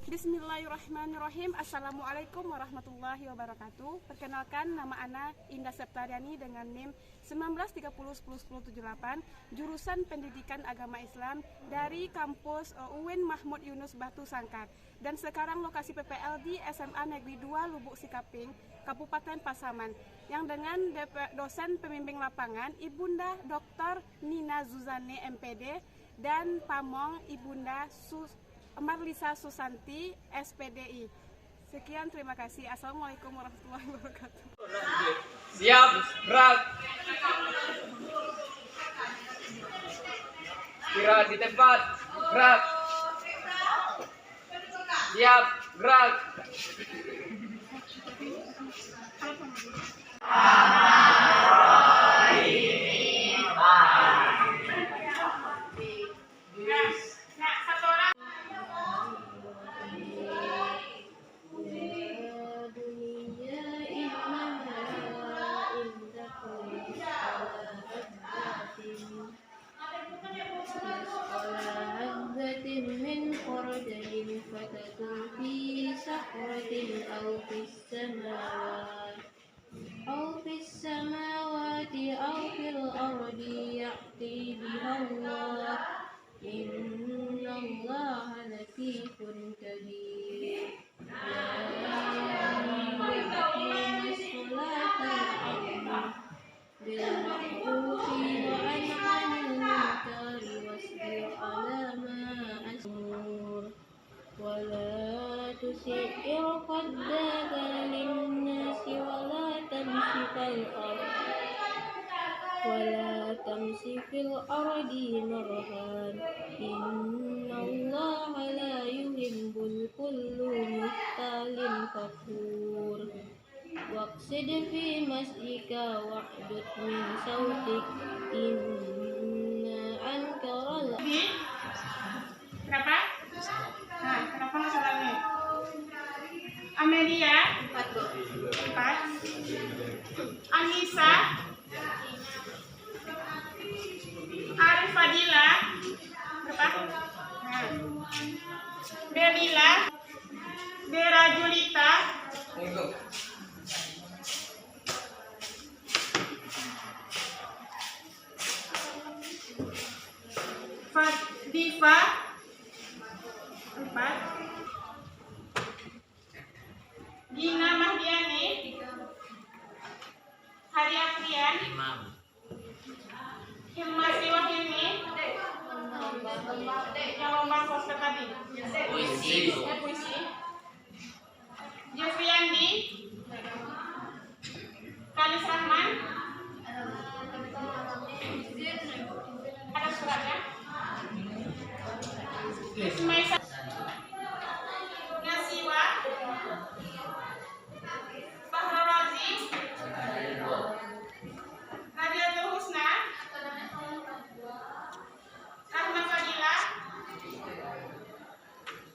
Bismillahirrahmanirrahim. Assalamualaikum warahmatullahi wabarakatuh. Perkenalkan, nama Ana Indah Septariani dengan NIM 1930101078, jurusan Pendidikan Agama Islam dari kampus UIN Mahmud Yunus Batu Sangkar. Dan sekarang lokasi PPL di SMA Negeri 2 Lubuk Sikaping, Kabupaten Pasaman, yang dengan dosen pembimbing lapangan Ibunda Dr. Nina Zuzane MPD dan Pamong Ibunda Marlisa Susanti SPDI. Sekian, terima kasih. Assalamualaikum warahmatullahi wabarakatuh. Siap, gerak. Istirahat di tempat, gerak. Siap, gerak. من خردل فتكن في صخرة أو في السماوات أو في الأرض يأتي بها الله إن الله لطيف خبير. يقيم الصلاة ويأمر بالمعروف وينهى عن المنكر واصبر على ما أصبر ولا تسعر خدك للناس ولا تمش في الأرض مرحا إن الله لا يحب كل مختال فخور. واقصد في مشيك واحدث من صوتك إن أنكر Kenapa? Nah, kenapa masalahnya? Amelia 4, Anissa, Arif Fadila berapa? Nah, Belila, Dera Julita, Diva 4, Gina Mahdiani, Hari Aprian, Hilma Siwahini, yang lomba poster tadi, puisi, Jufriandi, Kalis Rahman, ada suratnya, Ismail Nasiwa, Bahra Razi, Radiatul Husna, Rahmat Fadila,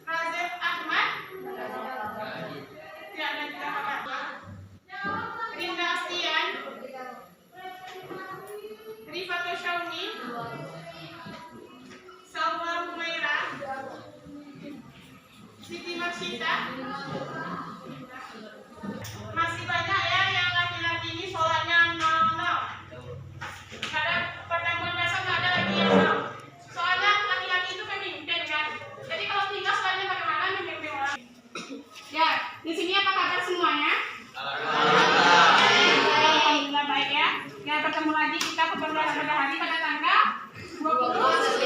Razif Ahmad, tidak ada apa-apa, Rinda Astian, Rifatul Syauni, Salwa Humaira, Siti Marsita. Masih banyak ya yang laki-laki ini soalnya 00. Pada pertemuan besok nggak ada lagi yang 0. Soalnya laki-laki itu pemimpin kan. Jadi kalau tinggal soalnya bagaimana memimpin orang. Ya, di sini apa kabar semuanya? Alhamdulillah baik ya. Ya, bertemu lagi kita pada hari pada tanggal 29.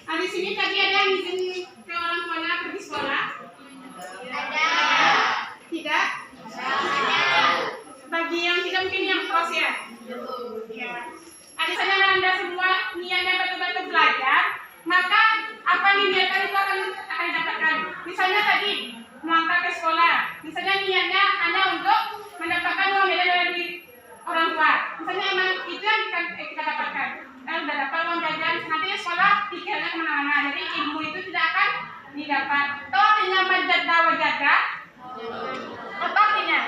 Nah, di sini tadi ada yang izin ke orang tuanya pergi sekolah? Ada. Tidak? Ada. Bagi yang tidak mungkin yang kos ya? Ya. Ada saya Anda semua niatnya betul-betul belajar, maka apa yang diniatkan itu akan didapatkan. Misalnya tadi melangkah ke sekolah, misalnya niatnya Anda untuk mendapatkan uang dari orang tua. Misalnya emang itu yang kita dapatkan. Udah dapat uang jajan, nanti sekolah pikirnya kemana-mana. Jadi ilmu itu tidak akan didapat. Tahu artinya majada wajada? Apa artinya?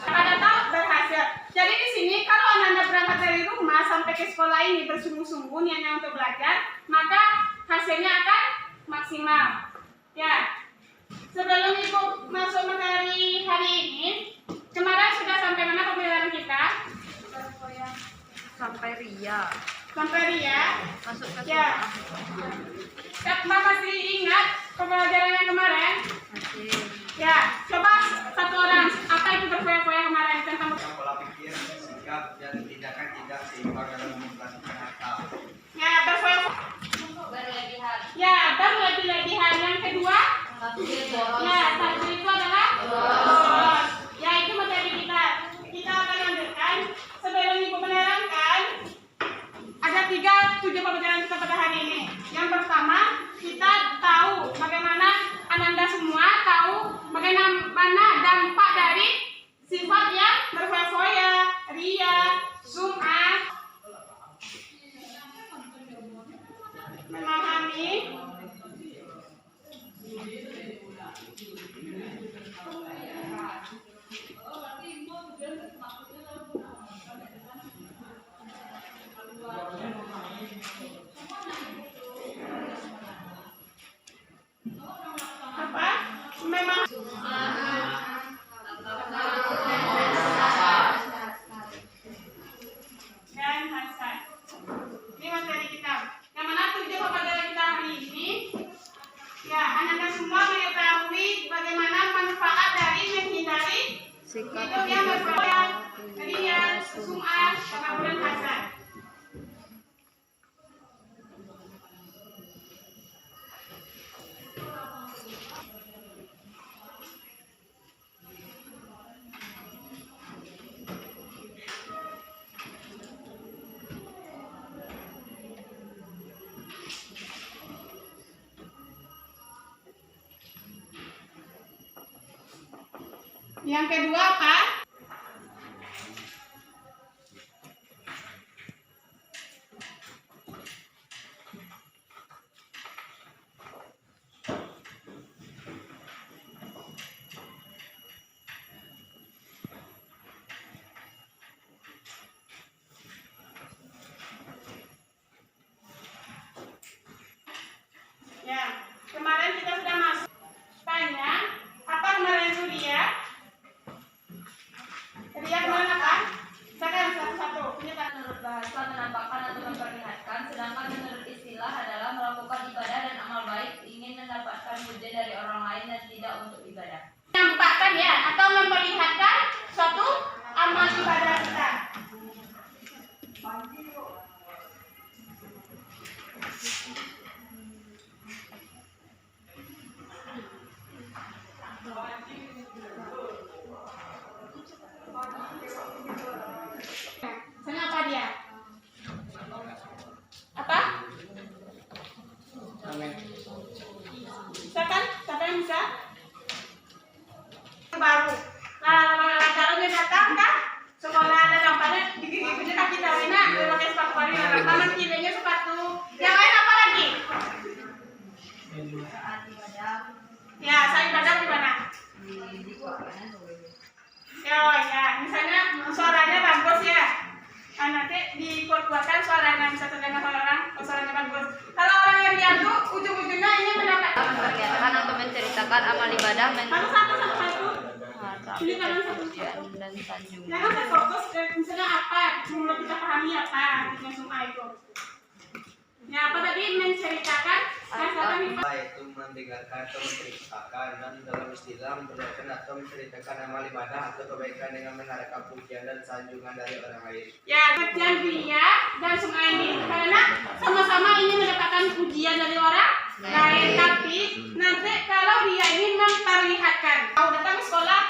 Pada tahu berhasil. Jadi di sini kalau Ananda berangkat dari rumah sampai ke sekolah ini bersungguh-sungguh niatnya untuk belajar, maka hasilnya akan maksimal. Ya. Sebelum Ibu masuk materi hari ini, kemarin sudah sampai mana pembelajaran kita? Sampai Ria. Sampai Ria. Masuk ke Ya. Mbak masih ingat pembelajaran yang kemarin? masih. Ya, coba satu orang apa itu berfoya-foya kemarin tentang Pola pikir, sikap, dan tindakan tidak seimbang dalam mengoperasikan akal. ya berfoya-foya. Berlebihan. Ya, berlebih-lebihan. Yang kedua, ya, satu itu adalah boros. Ya, itu materi kita. Kita akan lanjutkan. Sebelum Ibu menerangkan, ada 3 tujuan pembelajaran kita pada hari ini. Yang pertama, kita tahu bagaimana Ananda semua tahu bagaimana dampak dari sifat yang berfoya-foya, ria, sum'ah, memahami, apa? Memang dan hasan. Ini materi kita. Yang mana tujuan pembelajaran kita hari ini? Ya, Ananda semua mengetahui bagaimana manfaat dari menghindari itu yang berfoya, ria, sum'ah, dan hasan. Yang kedua apa? Ya, kemarin kita sudah masuk. Tanya, apa kemarin itu dia? Ria kemarin apa? Silakan satu-satu. Menurut bahasa menampakkan atau memperlihatkan, sedangkan menurut istilah adalah melakukan ibadah dan amal baik, ingin mendapatkan pujian dari orang lain dan tidak untuk ibadah. Menampakkan ya, atau memperlihatkan suatu amal ibadah kita. Misalnya apa dia? Apa? Silakan, siapa yang bisa? Baru. Nah, kalau dia datang kan, sekolah ada dampaknya gigi-giginya kaki tawena, dia pakai sepatu pari, tangan kirinya sepatu. Yang lain apa lagi? Saat ibadah, Ya, saya ibadah di mana? Ya, misalnya suaranya bagus ya. Nah, nanti dikuat-kuatkan suaranya, bisa terdengar oleh orang, suaranya bagus. Kalau orang yang riadu, ujung-ujungnya ini mendapat. Memperlihatkan atau menceritakan amal ibadah, Satu. Ini kanan satu. pujian dan sanjungan. Jangan terfokus ke misalnya apa, menurut kita pahami apa, yang semua itu. Ya, apa tadi menceritakan, Yaitu mendengarkan atau menceritakan, dan dalam istilah memperlihatkan atau menceritakan amal ibadah atau kebaikan dengan mengharapkan pujian dan sanjungan dari orang lain. ya, pujian dia dan semua ini karena sama-sama ingin mendapatkan pujian dari orang lain, tapi nanti kalau dia ini memperlihatkan, mau datang ke sekolah,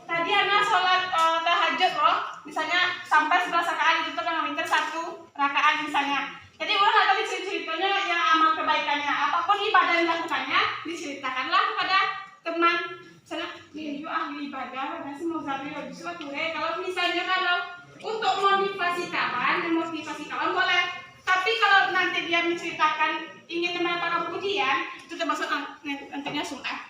tadi anak sholat tahajud loh, misalnya sampai 11 rakaat itu kan minta 1 rakaat misalnya. Jadi orang nggak tahu ceritanya yang amal kebaikannya, apapun ibadah yang dilakukannya diceritakanlah kepada teman. Misalnya, nih ahli ibadah, nasi mau zabi habis itu kalau misalnya kalau untuk memotivasi kawan boleh. Tapi kalau nanti dia menceritakan ingin mendapatkan pujian, itu termasuk nantinya sum'ah.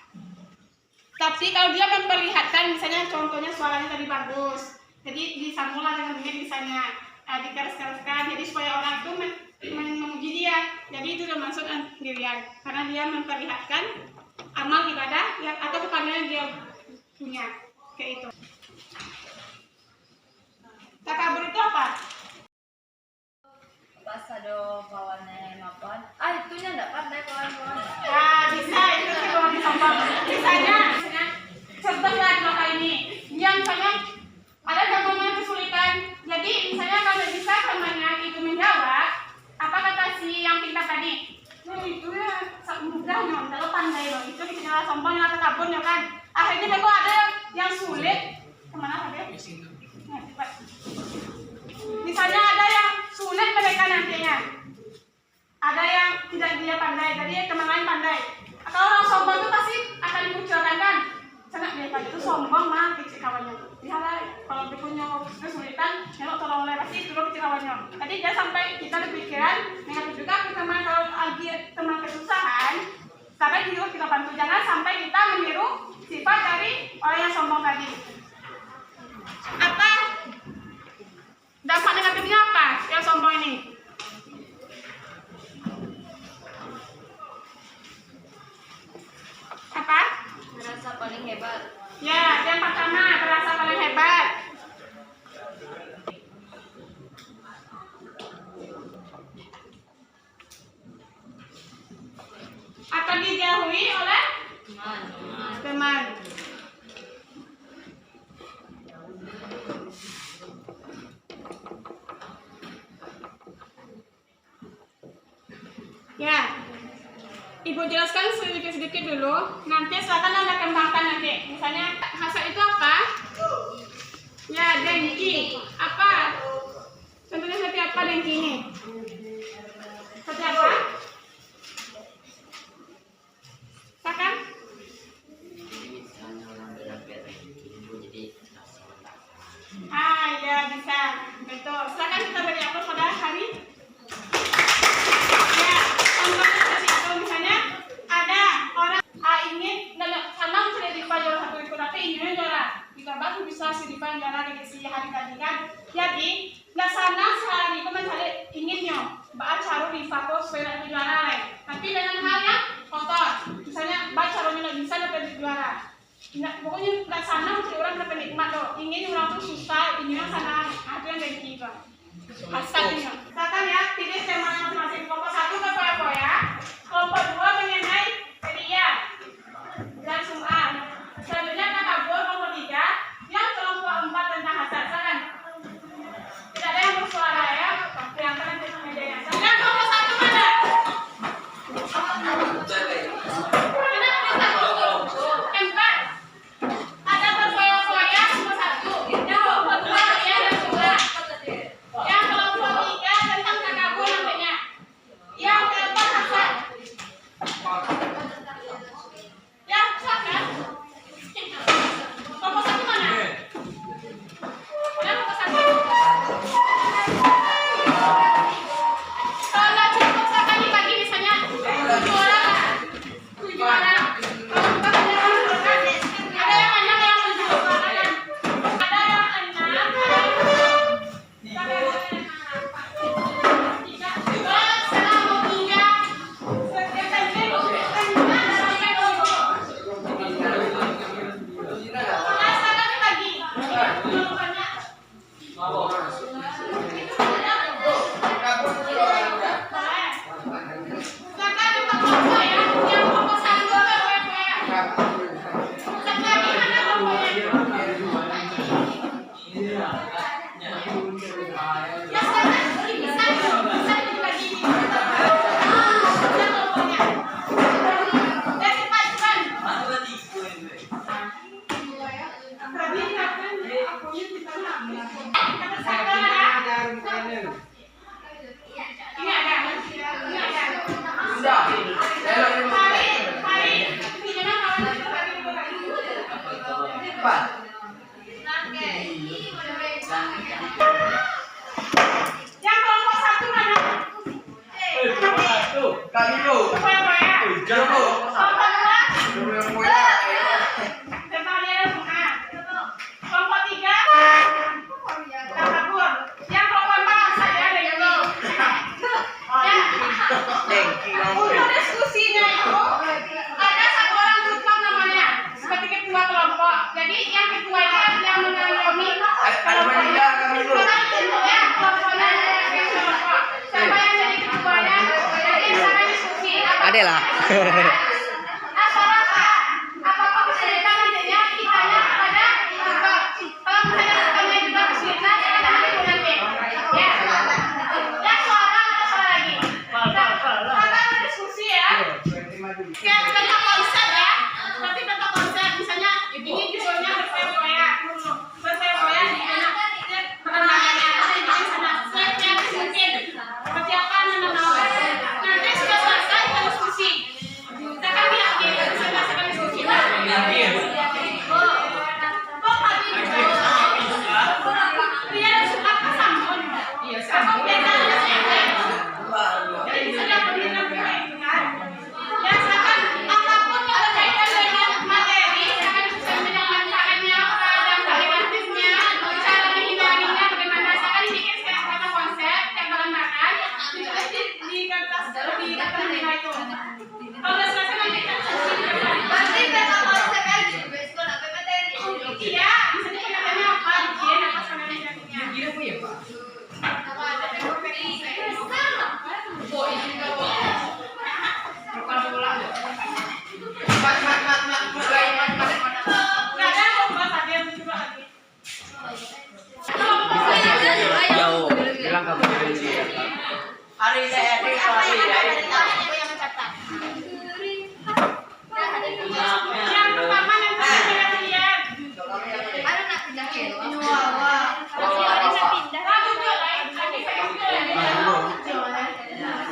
Tapi kalau dia memperlihatkan, misalnya contohnya suaranya tadi bagus, Jadi disambunglah dengan misalnya dikeras-keraskan, jadi supaya orang itu memuji dia. Jadi itu termasuk dirian, karena dia memperlihatkan amal ibadah yang atau kepandaian dia punya, kayak itu. Takabur itu apa? Pas ada kawannya mapan, itunya enggak pandai kawan-kawan. Ya bisa, itu kalau disombong. Misalnya contohnya maka ini, yang misalnya ada zamannya kesulitan. Jadi misalnya kalau bisa temannya itu menjawab, apa kata si yang pintar tadi? Itu ya mudah nyom, kalau pandai loh. Itu dikira sombong yang takabur ya kan. Akhirnya kok ada yang sulit. Kemana tadi? Nah, cepat. Misalnya ada yang sulit mereka nantinya, ada yang tidak dia pandai, tadi teman lain pandai. Kalau orang sombong itu pasti akan dikucilkan kan? Sangat dia tadi itu sombong mah kecil kawannya. Lihatlah kalau dia punya kesulitan, nyelok tolong oleh pasti turun kecil kawannya. Tadi dia sampai kita berpikiran negatif juga kita mah kalau lagi teman kesusahan, sampai dulu kita bantu, jangan sampai kita meniru sifat dari orang yang sombong tadi. Apa dampak negatifnya apa yang sombong ini? Apa? Merasa paling hebat. Ya, yang pertama merasa paling hebat. Atau dijauhi oleh teman. Ya, Ibu jelaskan sedikit-sedikit dulu. Nanti silakan Anda kembangkan nanti. Misalnya hasad itu apa? Ya, dengki. Apa? Contohnya seperti apa dengki ini? Seperti apa? Silakan. Ya bisa. Betul. Silakan kita beri upload pada hari. Ya, contohnya seperti itu. Misalnya ada orang ingin senang sudah dipanjang satu ikut, tapi inginnya juara. Kita baru bisa sedikit juara di si hari tadi kan. Jadi nggak sana sehari itu mencari inginnya. Baca di fokus supaya dapat juara lain. Tapi dengan hal yang kotor. Misalnya baca nggak bisa dapat juara. Nggak, pokoknya nggak sana mesti orang dapat nikmat loh. Ingin orang tuh susah, ingin orang senang. Itu yang dari kita. Hasilnya. Silakan ya, pilih tema masing-masing. Kelompok 1 ke foya-foya. Kelompok 2 mengenai media dan sum'ah. Selanjutnya takabur. Kelompok 3 yang kelompok 4 tentang hasad. Silakan. Tidak ada yang bersuara ya. Yang kalian bisa media. Silakan kelompok 1 mana? Ada berfoya-foya kelompok 1. Yang kelompok 2 ya dan sum'ah. Yang kelompok 3 tentang takabur nantinya. Yang keempat hasad. Ya, silakan. Kelompok 1 mana? Kelompok 1. Kalau nggak cukup silakan dibagi misalnya 7 orang. 7 orang. Kalau kita banyak orang berkan. Ada yang 6, ada yang 7. Ada yang 4. Untuk diskusinya itu ada satu orang tutor namanya seperti ketua kelompok. Jadi yang ketua itu yang mengayomi kelompoknya. Ya, kelompoknya kelompok. Siapa yang jadi ketuanya? Jadi sana diskusi. Ada lah. Apakah kesulitan nantinya kitanya kepada tutor? Kalau misalnya tutornya juga kesulitan, kita nanti nanti. Ya. Ya, suara ada suara lagi. Kita diskusi ya. Kayak tentang konsep ya. Tapi tentang konsep misalnya ini judulnya berfoya-foya. Berfoya-foya di mana? Perkembangannya ada di sana. Slide-nya mungkin. Seperti apa mengenal. Nanti sudah selesai kita diskusi. Kita kan bilang gini, selesai diskusi. Oh, pagi itu. Dia suka kesambon. Iya, sambon. Jadi bisa dapat dengan itu kan. Ya, silakan apapun yang berkaitan dengan materi, silakan bisa menyampaikannya pada aktifnya, cara menghindarinya bagaimana. Silakan dibikin sekarang kata konsep yang bahan-bahan, ditulis di kertas di kertas itu. Kalau udah selesai nanti kita Berarti kata konsepnya gitu, besok apa materi? iya, misalnya pengertiannya apa, bikin apa sebenarnya. Nggak ada lomba tadi yang coba lagi. Jauh. Bilang kamu berhenti ya. Hari saya di hari ya. Yang pertama yang kita lihat. Ada nak pindahin. Lalu tuh, lagi saya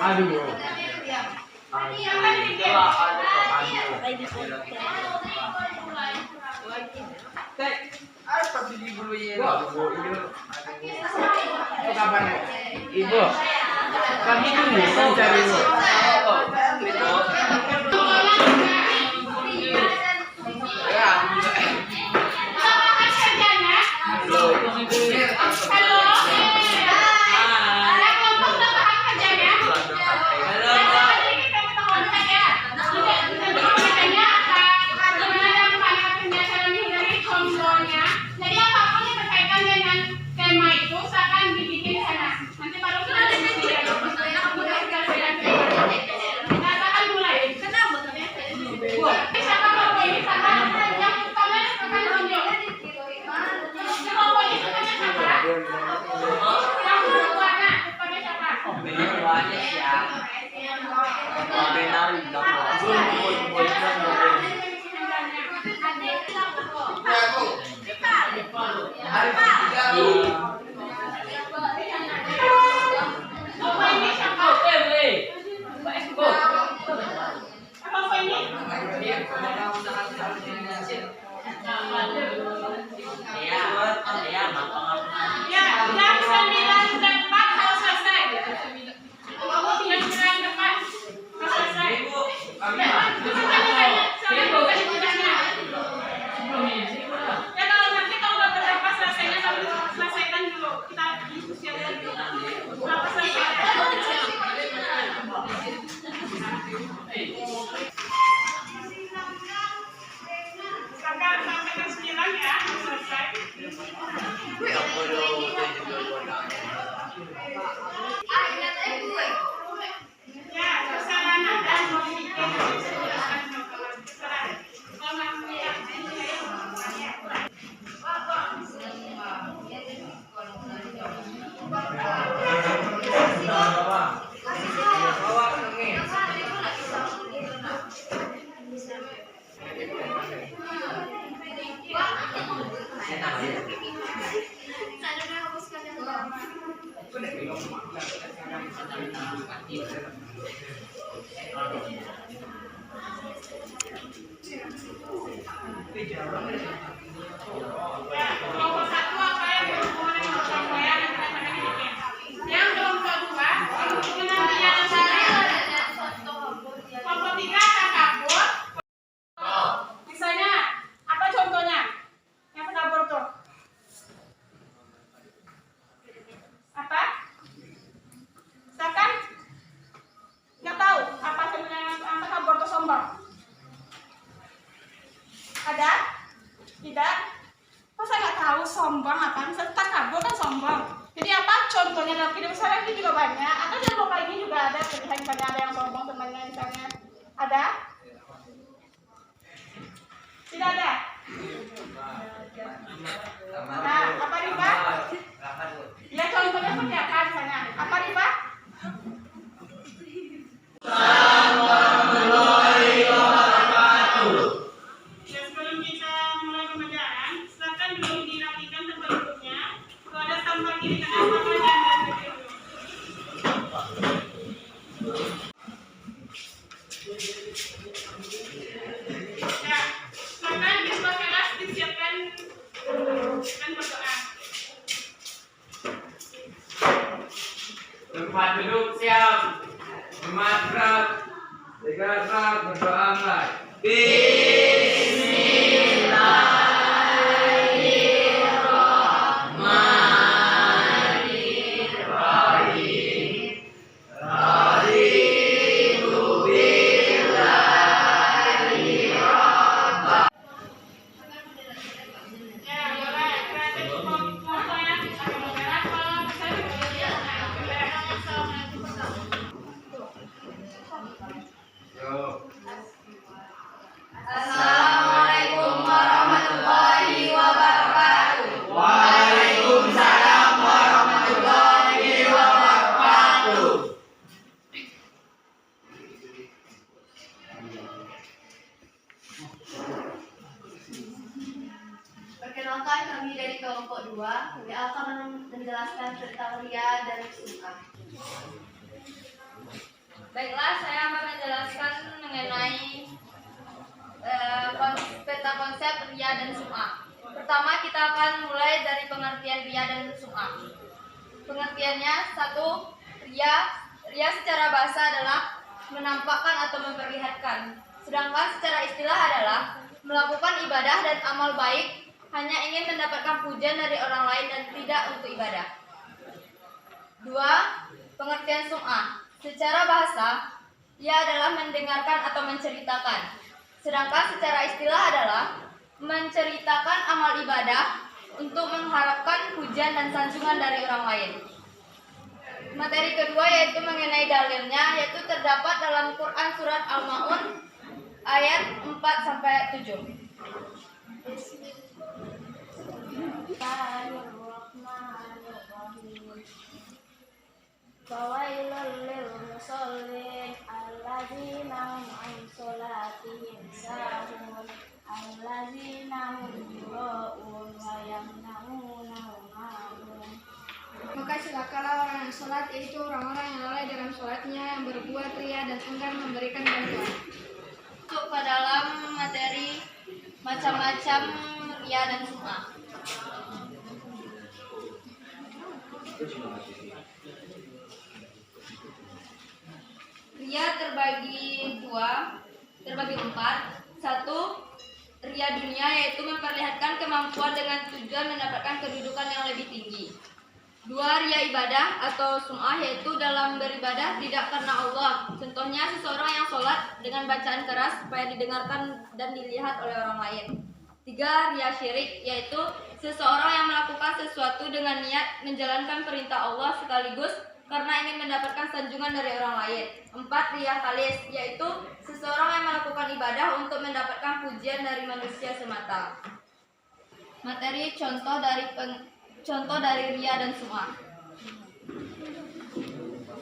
Aduh. yang tadi bikin. Ibu. Kami tunggu mencari ibu. Apakah kerjanya? Halo. Ada kelompok tambahan kerjanya? Jadi kita konsep ya. Kita kerjanya gimana cara menghindari kombonya. Jadi apapun yang berkaitan dengan tema itu silakan dibikin di sana. Nanti baru kita diskusi ya. Kita akan mulai. Siapa kelompok ini sama? Yang utama akan tunjuk. Kelompok ini namanya siapa? Yang ketuanya, ketuanya siapa? Kelompok ini siapa? Kelompok ini? Ya, jam 9 tepat harus selesai. Jam 9 tepat harus selesai. Ya kalau nanti kalau udah berapa selesainya selesaikan dulu. Kita diskusi aja dulu. Berapa selesai? Sampai jam 9 ya harus selesai. Ya, kesalahan dan modifikasi. Ya, kelompok satu apa yang berhubungan dengan kelompok yang yang kelompok dua pengertian dari kelompok tiga takabur. Misalnya apa contohnya? Yang takabur tuh apa? Silakan. Nggak tahu. Gerak berdoa mulai. Ya, boleh. Kreatif foto ya. Sambil bergerak, kalau bisa bergerak. Yo. Assalamualaikum warahmatullahi wabarakatuh. Waalaikumsalam warahmatullahi wabarakatuh. Perkenalkan, kami dari kelompok 2. Kami akan menjelaskan tentang ria dan sum'ah. Baiklah, saya akan menjelaskan mengenai peta konsep ria dan sum'ah. Pertama, kita akan mulai dari pengertian ria dan sum'ah. Pengertiannya, 1. Ria secara bahasa adalah menampakkan atau memperlihatkan. Sedangkan secara istilah adalah melakukan ibadah dan amal baik hanya ingin mendapatkan pujian dari orang lain dan tidak untuk ibadah. 2. Pengertian sum'ah. Secara bahasa, ia adalah mendengarkan atau menceritakan. Sedangkan secara istilah adalah menceritakan amal ibadah untuk mengharapkan pujian dan sanjungan dari orang lain. Materi kedua yaitu mengenai dalilnya, yaitu terdapat dalam Quran Surat Al-Ma'un ayat 4-7. Fawailul lil musallin alladzina hum an sholatihim sahun alladzina hum yura'un wa yamna'una ma'hum. Maka celakalah orang yang sholat, yaitu orang-orang yang lalai dalam sholatnya, yang berbuat ria dan enggan memberikan bantuan. Masuk ke dalam materi macam-macam ria dan sum'ah. Ria terbagi 4. 1. Ria dunia, yaitu memperlihatkan kemampuan dengan tujuan mendapatkan kedudukan yang lebih tinggi. 2. Ria ibadah atau sum'ah, yaitu dalam beribadah tidak karena Allah. Contohnya seseorang yang sholat dengan bacaan keras supaya didengarkan dan dilihat oleh orang lain. 3. Ria syirik, yaitu seseorang yang melakukan sesuatu dengan niat menjalankan perintah Allah sekaligus karena ingin mendapatkan sanjungan dari orang lain. 4. Ria khalis, yaitu seseorang yang melakukan ibadah untuk mendapatkan pujian dari manusia semata. Materi contoh dari ria dan sum'ah.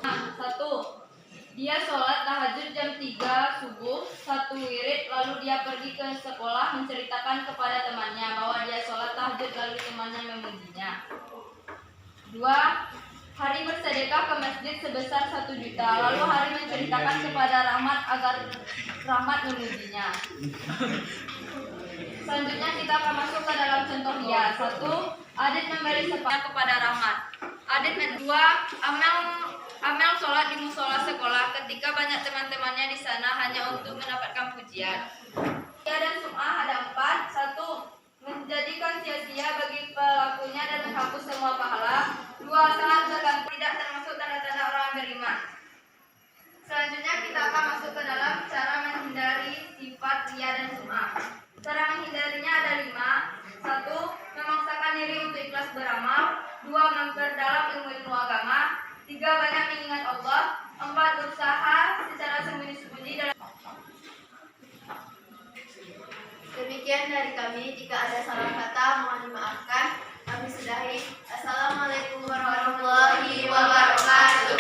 1. Dia sholat tahajud jam 3 subuh, 1 wirid, lalu dia pergi ke sekolah menceritakan kepada temannya bahwa dia sholat tahajud lalu temannya memujinya. 2. Hari bersedekah ke masjid sebesar 1 juta, lalu Hari menceritakan kepada Rahmat agar Rahmat memujinya. Selanjutnya kita akan masuk ke dalam contoh ria. 1. Adit memberi sepatu kepada Rahmat. Adit 2. Amel sholat di musola sekolah ketika banyak teman-temannya di sana hanya untuk mendapatkan pujian. Ria dan sum'ah ada 4. 1. Menjadikan sia-sia bagi pelakunya dan menghapus semua pahala. 2. Sangat bergantung, tidak termasuk tanda-tanda orang yang beriman. Selanjutnya kita akan masuk ke dalam cara menghindari sifat ria dan sum'ah. Cara menghindarinya ada 5. 1. Memaksakan diri untuk ikhlas beramal. 2. Memperdalam ilmu agama. 3. Banyak mengingat Allah. 4. Berusaha secara sembunyi-sembunyi dalam. Demikian dari kami. Jika ada salah kata, mohon dimaafkan. Kami sudahi. Assalamualaikum warahmatullahi wabarakatuh.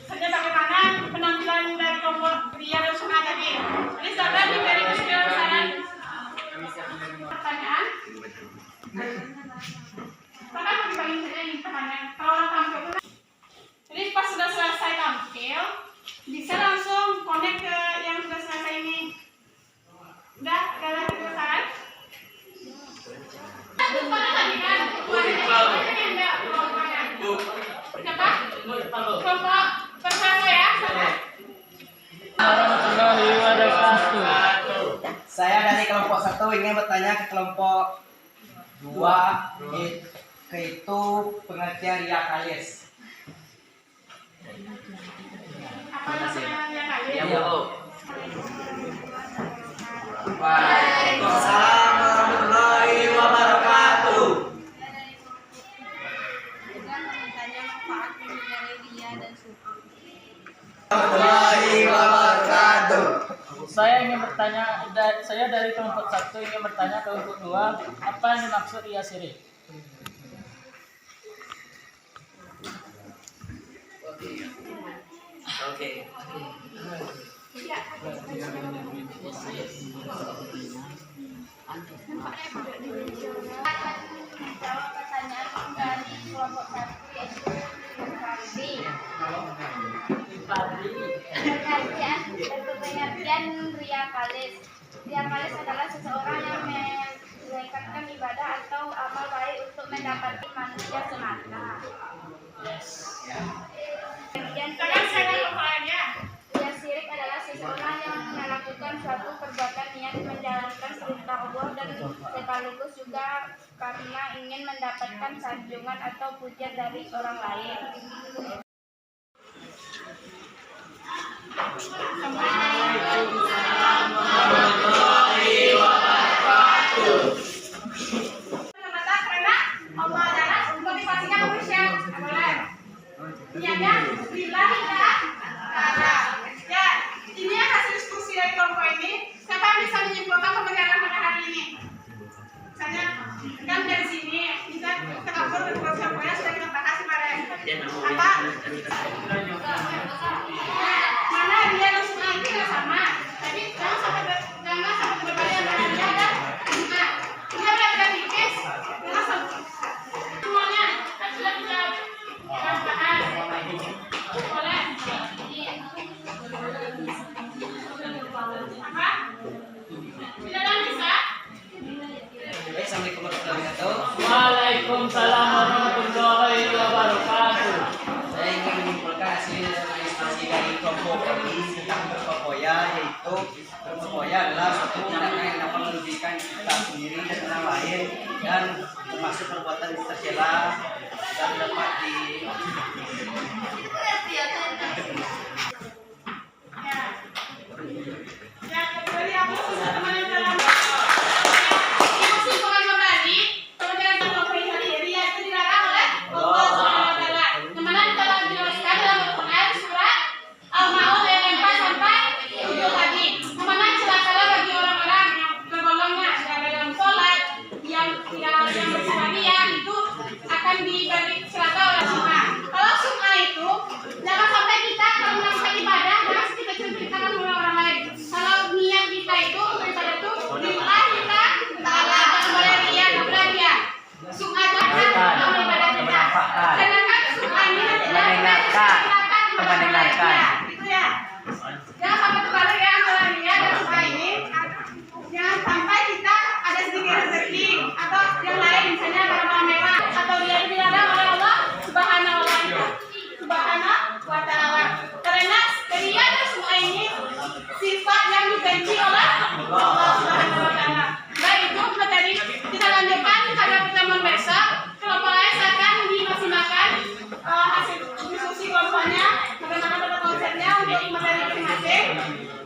Kerja bagaimana penampilan dari kelompok ria dan sum'ah tadi? Jadi saudara diberi kesempatan pertanyaan. Maka mau dibagi saja ini pertanyaan. Kalau orang tampil itu, jadi pas sudah selesai tampil, bisa langsung connect ke yang sudah selesai ini. Udah, Kelompok pertama ya, saudara. Warahmatullahi wabarakatuh. Saya dari kelompok 1 ingin bertanya ke kelompok 2 yaitu pengertian ria kalis. Apa namanya ya kali? Ya, Bu. Waalaikumsalam warahmatullahi wabarakatuh. Warahmatullahi wabarakatuh. Saya dari kelompok 1 ingin bertanya ke kelompok 2, apa yang dimaksud ria syirik? Oke. Jawab pertanyaan dari kelompok 1 yaitu pengertian ria kalis. Ria kalis adalah seseorang yang melakukan ibadah atau amal baik untuk mendapatkan manusia semata. Kemudian Sekarang saya kepalanya. ria syirik adalah seseorang yang melakukan suatu perbuatan niat menjalankan perintah Allah dan sekaligus juga karena ingin mendapatkan sanjungan atau pujian dari orang lain. Mata karena Allah adalah motivasinya manusia. Boleh. Niatnya bila tidak ada. Ya, ini hasil diskusi dari kelompok ini. Siapa yang bisa menyimpulkan pembelajaran pada hari ini? Misalnya, kan dari sini kita kabur dan kelompoknya sudah kita bahas kemarin. Apa? Mana dia dan semua itu tidak sama. Jadi jangan sampai berbalik antara dia dan semua. Dia belajar tipis. Jangan sampai semuanya kan sudah kita bahas. Boleh? Apa? Tidak ada yang bisa? Baik, Assalamualaikum warahmatullahi wabarakatuh. Waalaikumsalam warahmatullahi wabarakatuh. Saya ingin menyimpulkan hasil diskusi dari kelompok kami tentang berpopoya, yaitu berpopoya adalah suatu tindakan yang dapat merugikan kita sendiri dan orang lain dan termasuk perbuatan tercela dan dapat di Ya, dari aku teman yang dalam ibu simpulkan kembali pembelajaran kelompok ini ria itu dilarang oleh Allah SWT. Yang mana telah dijelaskan dalam Al-Quran surat Al-Ma'un ayat 4 sampai 7 tadi. Yang mana celakalah bagi orang-orang yang tergolongnya ada dalam sholat yang bersama dia itu akan diberi celaka oleh sum'a. Kalau sum'a itu jangan sampai kita kalau melakukan ibadah jangan kita ceritakan oleh orang lain. Kalau niat kita itu beribadah itu lillah kita ta'ala, jangan boleh ria, tidak boleh ria. Sum'a itu akan dalam ibadah kita. Sedangkan sum'a ini mendengarkan. Itu ya. Jangan sampai terbalik ya antara ria dan sum'a ini. Jangan sampai kita ada sedikit rezeki atau yang lain misalnya barang-barang mewah atau dia dilarang oleh Allah Subhanahu wa ta'ala. Karena ria dan sum'a ini sifat yang dibenci oleh Allah Subhanahu wa ta'ala. Baik itu materi kita lanjutkan pada pertemuan besok. Kelompok lain akan dimaksimalkan hasil diskusi kelompoknya bagaimana pada konsepnya untuk materi masing-masing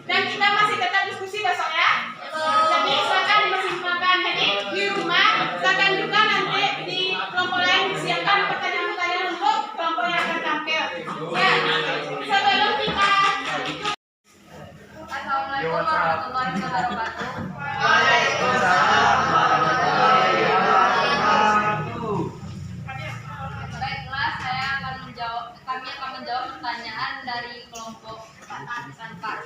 dan kita masih tetap diskusi besok ya. Jadi silakan dimaksimalkan. Jadi di rumah silakan juga nanti di kelompok lain disiapkan pertanyaan-pertanyaan untuk kelompok yang akan tampil. Ya, sebelum kita Assalamualaikum warahmatullahi wabarakatuh. Waalaikumsalam warahmatullahi wabarakatuh. Baiklah, kami akan menjawab pertanyaan dari kelompok tanpa.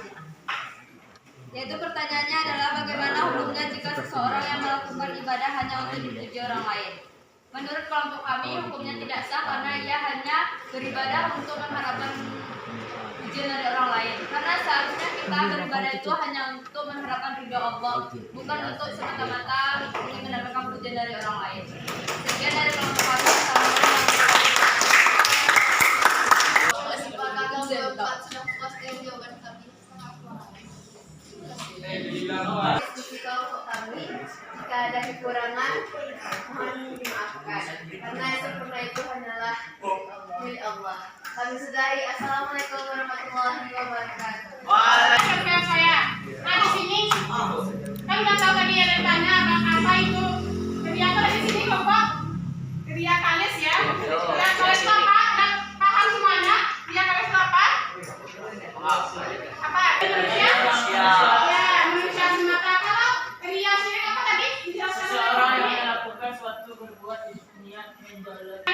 Yaitu pertanyaannya adalah bagaimana hukumnya jika seseorang yang melakukan ibadah hanya untuk dipuji orang lain. Menurut kelompok kami, hukumnya tidak sah karena ia hanya beribadah untuk mengharapkan pujian dari orang lain. Karena seharusnya kita beribadah itu hanya untuk mengharapkan ridho Allah, bukan untuk semata-mata ingin mendapatkan pujian dari orang lain. Sekian dari kelompok kami. Assalamualaikum warahmatullahi wabarakatuh. Allah. Kami sudahi. Assalamualaikum warahmatullahi wabarakatuh. Siapa ya? Nah di sini kan nggak tahu tadi ada yang tanya bang apa itu teriakan di sini kok teriakalis ya. Teriakalis itu apa? Dan paham semuanya? Teriakalis itu apa? Apa? Manusia? Ya manusia semata. Kalau teriak sini apa tadi? Dijelaskan Seseorang yang oleh melakukan suatu berbuat niat menjalankan.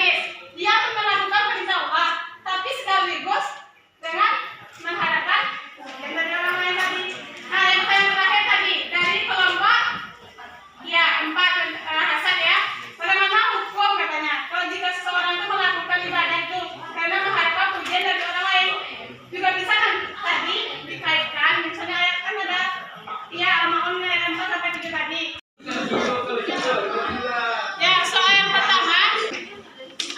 dia akan melakukan perintah Allah, tapi sekaligus dengan mengharapkan yang dari orang lain tadi. Nah, yang terakhir tadi dari kelompok ya 4 Hasan ya. Bagaimana hukum katanya? Kalau jika seseorang itu melakukan ibadah itu karena mengharapkan pujian dari orang lain, juga bisa kan tadi dikaitkan. Misalnya ayat kan ada ya Al-Maun ayat 4 sampai 7 tadi. Ya, soal yang pertama,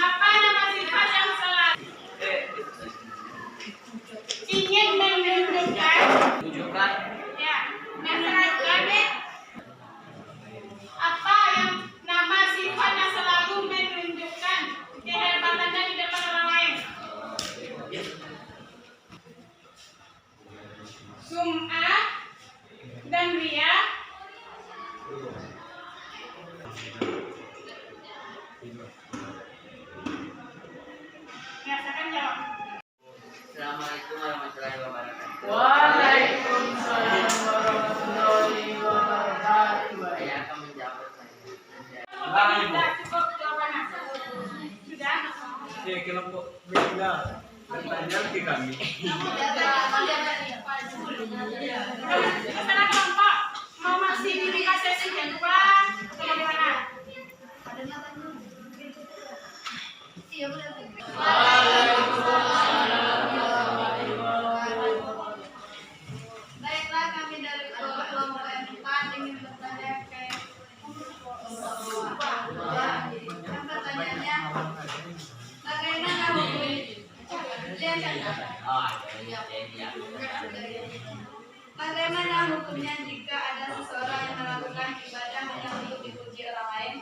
apa nama sifat yang salah? Ingin menunjukkan, Tunjukkan ya, menunjukkan apa yang nama sifat yang selalu menunjukkan kehebatannya di depan orang lain. Sum'ah dan riya. Ya, silakan jawab. Assalamualaikum warahmatullahi wabarakatuh. Waalaikumsalam warahmatullahi wabarakatuh. Saya akan menjawab Tidak cukup jawabannya. Sudah? Kelompok beda bertanya ke kami. Sekarang kelompok mau masih dikasih sesi kedua atau bagaimana? Baiklah, kami dari kelompok yang 4 ingin bertanya ke yang pertanyaannya, bagaimana hukum bagaimana hukumnya jika ada seseorang yang melakukan ibadah hanya untuk dipuji orang lain?